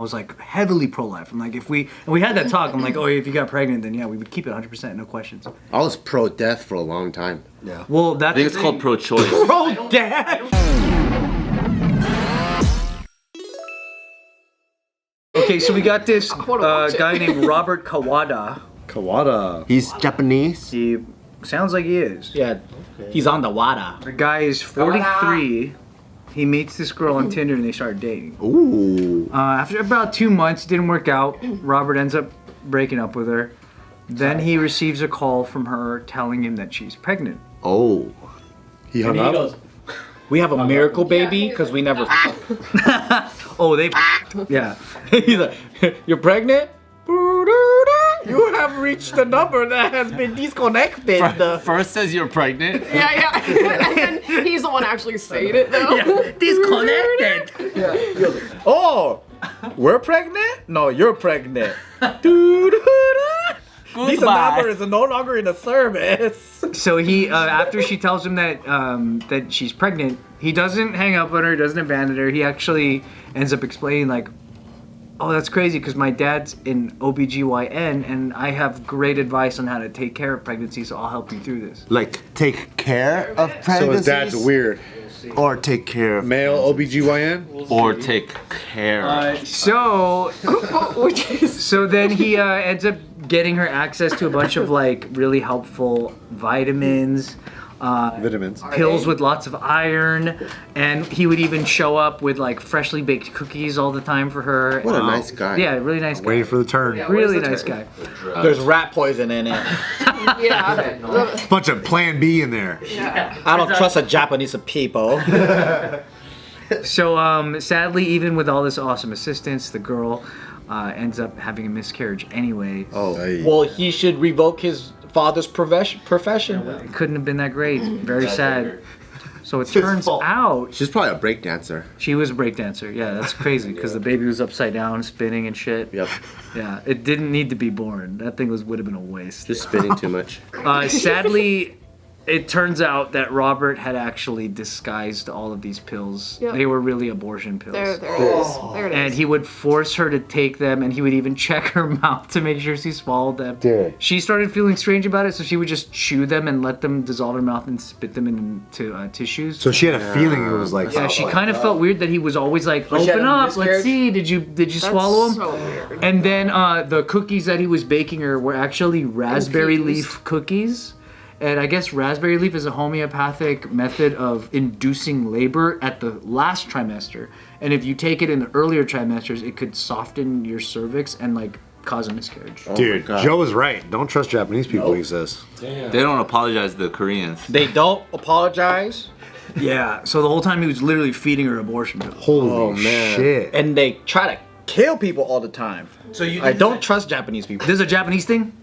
I was like heavily pro-life. I'm like, and we had that talk. I'm like, oh, if you got pregnant, then yeah, we would keep it 100%, no questions. I was pro-death for a long time. Yeah. Well, I think it's called pro-choice. Pro-death. Okay, so we got this guy named Robert Kawada. Kawada. He's Japanese. He sounds like he is. Yeah, he's on the WADA. The guy is 43. He meets this girl on Tinder and they start dating. Ooh. After about 2 months, it didn't work out. Robert ends up breaking up with her. Then he receives a call from her telling him that she's pregnant. Oh. He hung up. We have a miracle baby because we never. Oh, they yeah. He's like, you're pregnant? You have reached the number that has been disconnected. First says you're pregnant. Yeah. And then he's the one actually saying it though. Yeah, disconnected. Yeah. Oh, we're pregnant? No, you're pregnant. This number is no longer in the service. So he, after she tells him that that she's pregnant, he doesn't hang up on her, doesn't abandon her. He actually ends up explaining like, oh, that's crazy because my dad's in OBGYN and I have great advice on how to take care of pregnancy, so I'll help you through this. Like, take care of pregnancy? So his dad's weird. Or take care of... Male OBGYN? Or take care. So then he ends up getting her access to a bunch of like really helpful vitamins. Pills with lots of iron, and he would even show up with like freshly baked cookies all the time for her. What a nice guy. Yeah, really nice guy. Waiting for the turn. Yeah, Really nice guy. There's rat poison in it. Yeah. Bunch of Plan B in there. Yeah. I don't trust the Japanese people. So sadly, even with all this awesome assistance, the girl ends up having a miscarriage anyway. Oh. Well, he should revoke his father's profession. It couldn't have been that great. Very sad. So it turns out She's probably a breakdancer. she was a breakdancer. Yeah, that's crazy because the baby was upside down, spinning and shit. Yep. Yeah, it didn't need to be born. That thing would have been a waste. Just spinning too much. Sadly, it turns out that Robert had actually disguised all of these pills. Yep. They were really abortion pills. There it is. There it is. And he would force her to take them, and he would even check her mouth to make sure she swallowed them. Dude. She started feeling strange about it, so she would just chew them and let them dissolve in her mouth and spit them into tissues. So she had a feeling it was like. Yeah, she kind of felt weird that he was always like, she had open a up, let's miscarriage? see, did you swallow them? So weird. And then the cookies that he was baking her were actually raspberry Infused. leaf cookies. And I guess raspberry leaf is a homeopathic method of inducing labor at the last trimester. And if you take it in the earlier trimesters, it could soften your cervix and like cause a miscarriage. Dude, Joe was right. Don't trust Japanese people, he says. They don't apologize to the Koreans. They don't apologize, Yeah, so the whole time he was literally feeding her abortion pills. Holy man. shit. and they try to kill people all the time. So I don't trust Japanese people. This is a Japanese thing?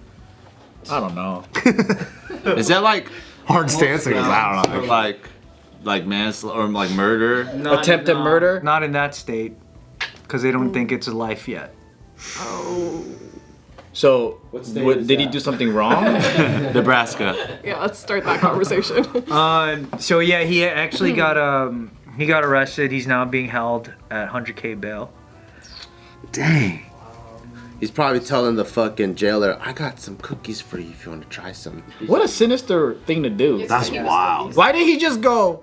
I don't know. Is that like Hard stance against I don't know. like manslaughter or like murder? Attempted murder? Not in that state, because they don't think it's a life yet. So, did he do something wrong? Nebraska. Yeah, let's start that conversation. So yeah, he actually got arrested. He's now being held at 100K bail. Dang. He's probably telling the fucking jailer, I got some cookies for you if you want to try some. What a sinister thing to do. That's wild. Why did he just go,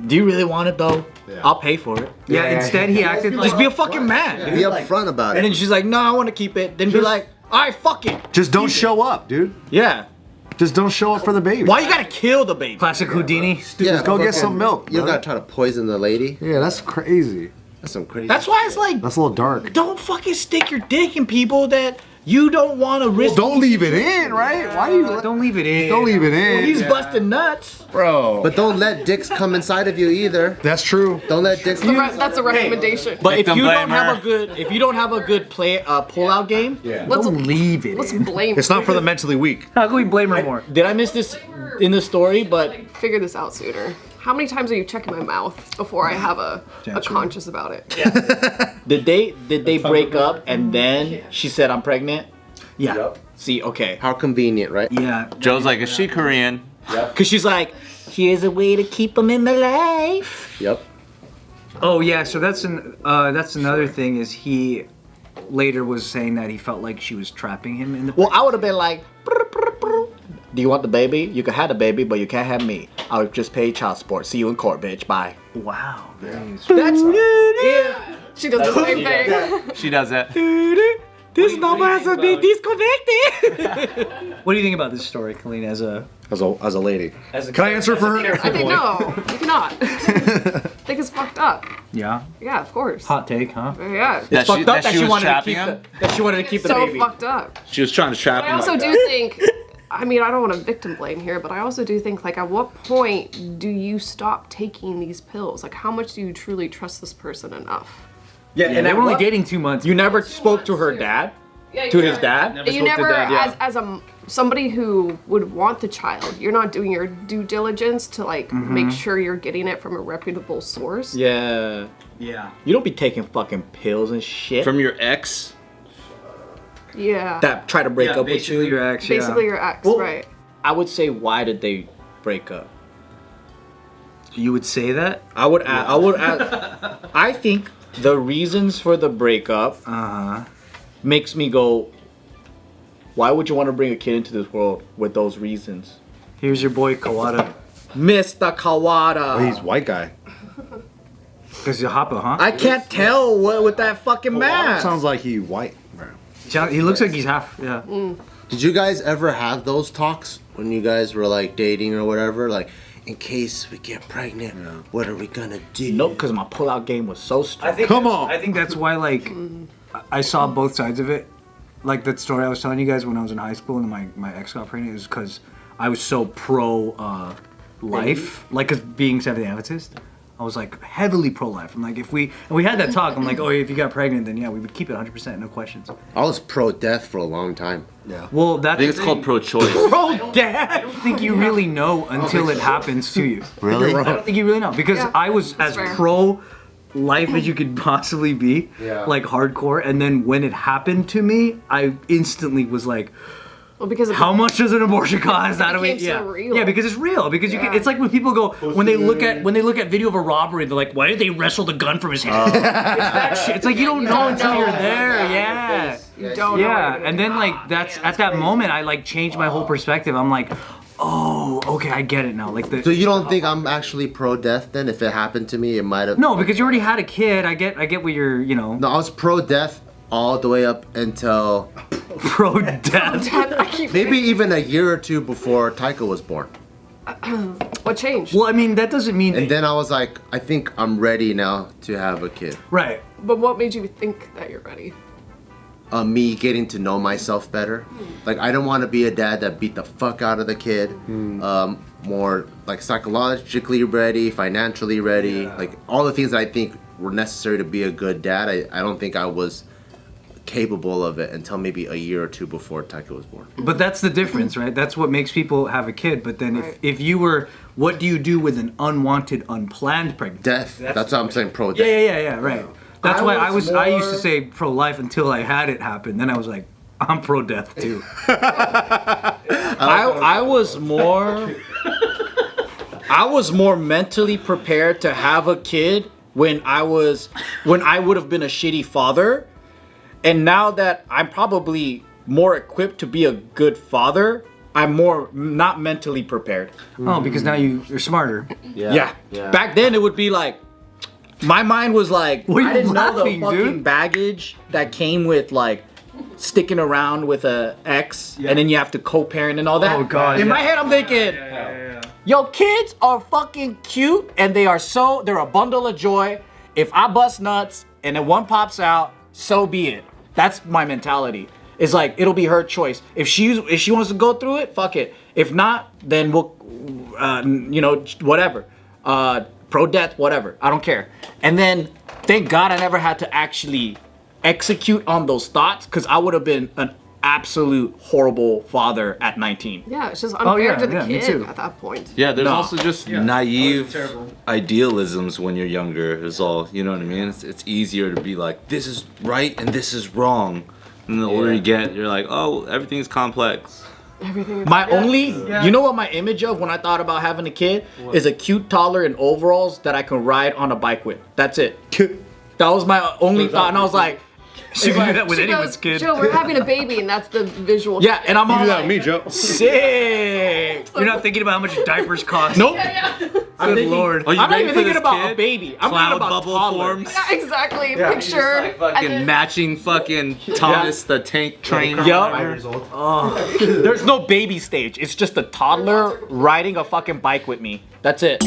do you really want it though? Yeah. I'll pay for it. Yeah, instead he acted like Just be a fucking man. Be upfront about And it. then she's like, no, I want to keep it. Then be like, all right, fuck it. Just don't show up, dude. Yeah. Just don't show up for the baby. Why you gotta kill the baby? classic Houdini. Just go get some milk. You don't brother. gotta try to poison the lady. Yeah, that's crazy. That's some crazy. That's why it's like, That's a little dark. don't fucking stick your dick in people that you don't want to risk. Don't leave it in, right? Why do you? Don't leave it in. Don't leave it in. He's busting nuts. Bro. But don't let dicks come inside of you either. That's true. Don't let dicks. That's a recommendation. But if Victim you don't blamer. have a good, pull-out game, let's Don't leave it let's in. blame. It's not for the mentally weak. How can we blame her more? did I miss this in the story? But Figure this out sooner. How many times are you checking my mouth before I have a conscious about it? did they break up and then she said I'm pregnant? Yeah. See, okay, How convenient, right? Yeah. Joe's like, is she Korean? because she's like, here's a way to keep them in the life. Yep. Oh yeah. So that's another thing is he later was saying that he felt like she was trapping him in the. Well, I would have been like, do you want the baby? You can have the baby, but you can't have me. I'll just pay child support. See you in court, bitch. Bye. Wow. That's yeah. She does the same thing. She does that. This number has been disconnected. What do you think about this story, Kalyne, as a lady? Can I answer for her? I think no, you cannot. I think it's fucked up. Yeah. Yeah, of course. Hot take, huh? Yeah. That Fucked up that she was wanted to trapping keep him. that she wanted to keep the So baby. fucked up. She was trying to trap I him. also like do that. think, I mean, I don't want to victim blame here, but I also do think, like, at what point do you stop taking these pills? Like, how much do you truly trust this person enough? Yeah, And they were only dating 2 months. You never spoke to her dad? To his dad? You never, as somebody who would want the child, you're not doing your due diligence to, like, make sure you're getting it from a reputable source. Yeah. Yeah. You don't be taking fucking pills and shit. From your ex. Yeah. that try to break up with basically you. your ex. Basically your ex, Well, right. I would say, why did they break up? You would say that? I would I think the reasons for the breakup makes me go, why would you want to bring a kid into this world with those reasons? Here's your boy Kawada. Mr. Kawada. Oh, he's white guy. Because you're Hoppa, huh? I can't tell what with that fucking mask. Sounds like he white, bro. He looks like he's half, yeah. Did you guys ever have those talks when you guys were like dating or whatever? Like, in case we get pregnant, what are we gonna do? Nope, because my pull-out game was so strong. I think that's why, like, I saw both sides of it. Like that story I was telling you guys when I was in high school and my ex got pregnant is because I was so pro life, like, cause being Seventh-day Adventist, I was like heavily pro-life. I'm like, and we had that talk. I'm like, oh, if you got pregnant, then yeah, we would keep it 100%, no questions. I was pro-death for a long time. Yeah. Well, that's I think it's called pro-choice. I don't think you really know until it happens to you. Really? I don't think you really know because Yeah, I was as fair. pro life as you could possibly be, like hardcore. And then when it happened to me, I instantly was like, Well, because of how much does an abortion cost? How do we? became so real. Yeah, because it's real. Because you can, it's like when people go when they look at video of a robbery, they're like, why did they wrestle the gun from his hand? It's that shit. It's like you don't know until you're there. Yeah. you don't know Yeah, what you're and then like that's at that moment I like changed my whole perspective. I'm like, oh, okay, I get it now. Like So you don't think I'm actually pro-death then? If it happened to me, it might have... no, because you already had a kid. I get what you're, you know, No, I was pro-death all the way up until pro death. I keep maybe even a year or two before Taika was born. What changed? Well, I mean that doesn't mean And then I was like, I think I'm ready now to have a kid. right. But what made you think that you're ready? Me getting to know myself better. Like, I don't want to be a dad that beat the fuck out of the kid. More like psychologically ready, financially ready, like all the things that I think were necessary to be a good dad. I don't think I was capable of it until maybe a year or two before Taika was born. But that's the difference, right? That's what makes people have a kid. But then Right. if you were, what do you do with an unwanted, unplanned pregnancy? Death. That's what I'm saying, pro-death. Yeah, right. That's why I used more- to say pro-life until I had it happen. Then I was like, I'm pro-death too. I was more mentally prepared to have a kid when I would have been a shitty father. And now that I'm probably more equipped to be a good father, I'm more not mentally prepared. Oh, because now you're smarter. Yeah. Back then it would be like, my mind was like, What are I you didn't know the laughing, fucking dude? baggage that came with like sticking around with a ex, and then you have to co-parent and all that. Oh, God, In yeah. my head, I'm thinking, yo, kids are fucking cute, and they're a bundle of joy. If I bust nuts and then one pops out, so be it. That's my mentality. It's like it'll be her choice. If she wants to go through it, fuck it. If not, then we'll, whatever. Pro-death, whatever. I don't care. And then, thank God I never had to actually execute on those thoughts, because I would have been an absolute horrible father at 19. Yeah, it's just unfair yeah, to the yeah, me too. kid at that point. Yeah, there's No. also just naive idealisms when you're younger is all, you know what I mean? It's easier to be like, this is right and this is wrong. And the older you get, you're like, oh, everything's complex. Everything. You know what my image of when I thought about having a kid is a cute toddler in overalls that I can ride on a bike with. That's it. That was my only thought, and I was like, She can do that with She anyone's goes, kid. Joe, we're having a baby, and that's the visual. Yeah, and I'm You all do that like, with me, Joe. sick. You're not thinking about how much diapers cost. Nope. Good lord. Are you I'm not ready even for thinking this about kid? a baby. I'm Cloud thinking about bubble toddler. forms. Yeah, exactly. Yeah. Picture. Like fucking and then- matching fucking Thomas the Tank Train. Yup. There's no baby stage. It's just a toddler riding a fucking bike with me. That's it.